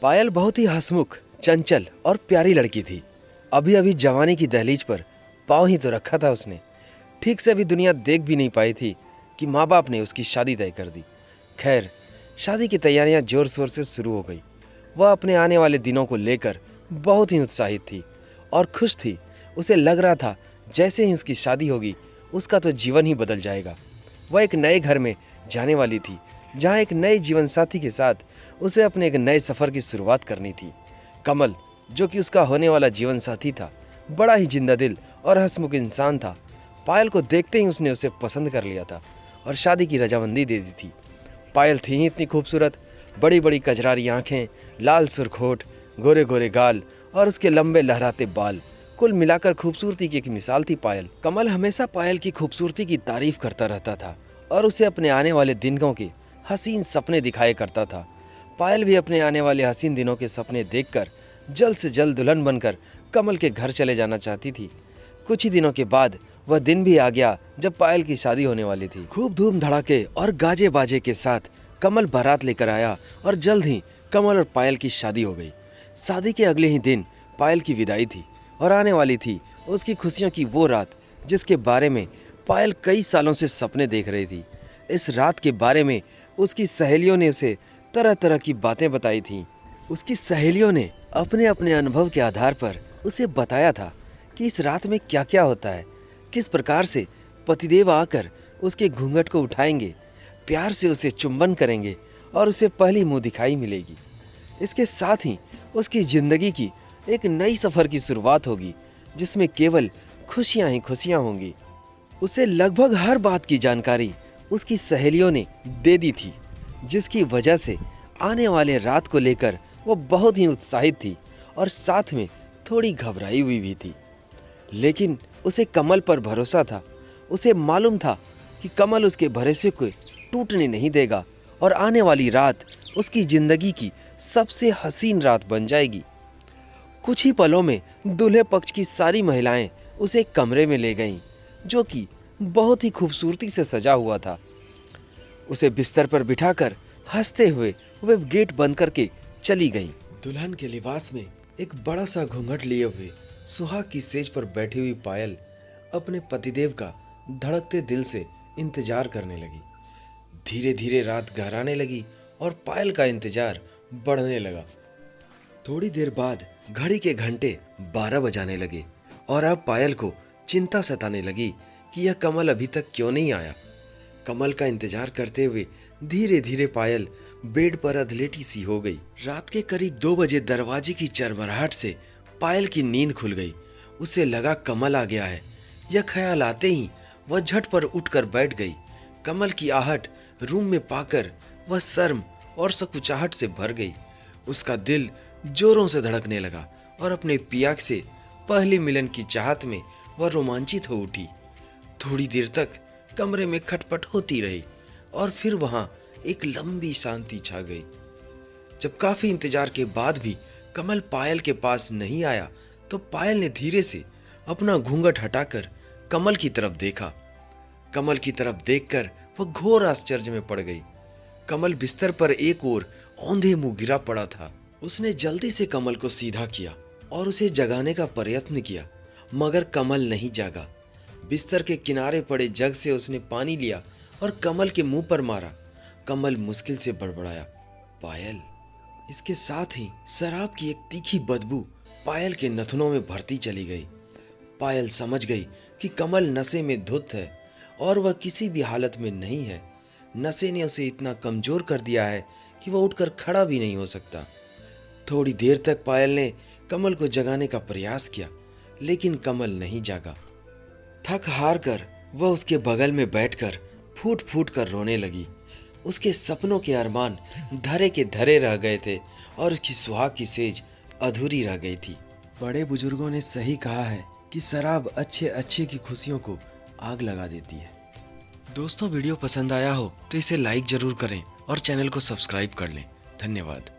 पायल बहुत ही हंसमुख, चंचल और प्यारी लड़की थी। अभी अभी जवानी की दहलीज पर पाँव ही तो रखा था उसने। ठीक से अभी दुनिया देख भी नहीं पाई थी कि माँ बाप ने उसकी शादी तय कर दी। खैर, शादी की तैयारियां जोर शोर से शुरू हो गई। वह अपने आने वाले दिनों को लेकर बहुत ही उत्साहित थी और खुश थी। उसे लग रहा था जैसे ही उसकी शादी होगी उसका तो जीवन ही बदल जाएगा। वह एक नए घर में जाने वाली थी जहाँ एक नए जीवन साथी के साथ उसे अपने एक नए सफ़र की शुरुआत करनी थी। कमल, जो कि उसका होने वाला जीवन साथी था, बड़ा ही जिंदा दिल और हंसमुख इंसान था। पायल को देखते ही उसने उसे पसंद कर लिया था और शादी की रजामंदी दे दी थी। पायल थी ही इतनी खूबसूरत, बड़ी बड़ी कजरारी आंखें, लाल सुर्ख होठ, गोरे गोरे गाल और उसके लंबे लहराते बाल। कुल मिलाकर खूबसूरती की एक मिसाल थी पायल। कमल हमेशा पायल की खूबसूरती की तारीफ करता रहता था और उसे अपने आने वाले दिनों के हसीन सपने दिखाया करता था। पायल भी अपने आने वाले हसीन दिनों के सपने देखकर जल्द से जल्द दुल्हन बनकर कमल के घर चले जाना चाहती थी। कुछ ही दिनों के बाद वह दिन भी आ गया जब पायल की शादी होने वाली थी। खूब धूम धड़ाके और गाजे बाजे के साथ कमल बारात लेकर आया और जल्द ही कमल और पायल की शादी हो गई। शादी के अगले ही दिन पायल की विदाई थी और आने वाली थी उसकी खुशियों की वो रात जिसके बारे में पायल कई सालों से सपने देख रही थी। इस रात के बारे में उसकी सहेलियों ने उसे तरह तरह की बातें बताई थीं। उसकी सहेलियों ने अपने अपने अनुभव के आधार पर उसे बताया था कि इस रात में क्या क्या होता है, किस प्रकार से पतिदेव आकर उसके घूंघट को उठाएंगे, प्यार से उसे चुंबन करेंगे और उसे पहली मुंह दिखाई मिलेगी। इसके साथ ही उसकी जिंदगी की एक नई सफ़र की शुरुआत होगी जिसमें केवल खुशियां ही खुशियां होंगी। उसे लगभग हर बात की जानकारी उसकी सहेलियों ने दे दी थी, जिसकी वजह से आने वाले रात को लेकर वो बहुत ही उत्साहित थी और साथ में थोड़ी घबराई हुई भी थी। लेकिन उसे कमल पर भरोसा था। उसे मालूम था कि कमल उसके भरोसे को टूटने नहीं देगा और आने वाली रात उसकी जिंदगी की सबसे हसीन रात बन जाएगी। कुछ ही पलों में दूल्हे पक्ष की सारी महिलाएं उसे एक कमरे में ले गईं, जो कि बहुत ही खूबसूरती से सजा हुआ था। उसे बिस्तर पर बिठाकर हंसते हुए वे गेट बंद करके चली गईं। दुल्हन के लिबास में एक बड़ा सा घूंघट लिए हुए सुहाग की सेज पर बैठी हुई पायल अपने पतिदेव का धड़कते दिल से इंतजार करने लगी। धीरे धीरे रात गहराने लगी और पायल का इंतजार बढ़ने लगा। थोड़ी देर बाद घड़ी के घंटे 12 बजाने लगे और अब पायल को चिंता सताने लगी कि यह कमल अभी तक क्यों नहीं आया। कमल का इंतजार करते हुए धीरे धीरे पायल बेड पर अधलेटी सी हो गई। रात के करीब 2 बजे दरवाजे की चरमराहट से पायल की नींद खुल गई। उसे लगा कमल आ गया है। यह ख्याल आते ही वह झट पर उठकर बैठ गई। कमल की आहट रूम में पाकर वह शर्म और सकुचाहट से भर गई। उसका दिल जोरों से धड़कने लगा और अपने पिया से पहली मिलन की चाहत में वह रोमांचित हो उठी। थोड़ी देर तक कमरे में खटपट होती रही और फिर वहां एक लंबी शांति छा गई। जब काफी इंतजार के बाद भी कमल पायल के पास नहीं आया तो पायल ने धीरे से अपना घूंघट हटाकर कमल की तरफ देखा। कमल की तरफ देखकर वह घोर आश्चर्य में पड़ गई। कमल बिस्तर पर एक ओर औंधे मुंह गिरा पड़ा था। उसने जल्दी से कमल को सीधा किया और उसे जगाने का प्रयत्न किया, मगर कमल नहीं जागा। बिस्तर के किनारे पड़े जग से उसने पानी लिया और कमल के मुंह पर मारा। कमल मुश्किल से बड़बड़ाया, पायल। इसके साथ ही शराब की एक तीखी बदबू पायल के नथुनों में भरती चली गई। पायल समझ गई कि कमल नशे में धुत है और वह किसी भी हालत में नहीं है। नशे ने उसे इतना कमजोर कर दिया है कि वह उठकर खड़ा भी नहीं हो सकता। थोड़ी देर तक पायल ने कमल को जगाने का प्रयास किया, लेकिन कमल नहीं जागा। थक हार कर वह उसके बगल में बैठकर फूट फूट कर रोने लगी। उसके सपनों के अरमान धरे के धरे रह गए थे और उसकी सुहाग की सेज अधूरी रह गई थी। बड़े बुजुर्गों ने सही कहा है कि शराब अच्छे अच्छे की खुशियों को आग लगा देती है। दोस्तों, वीडियो पसंद आया हो तो इसे लाइक जरूर करें और चैनल को सब्सक्राइब कर लें। धन्यवाद।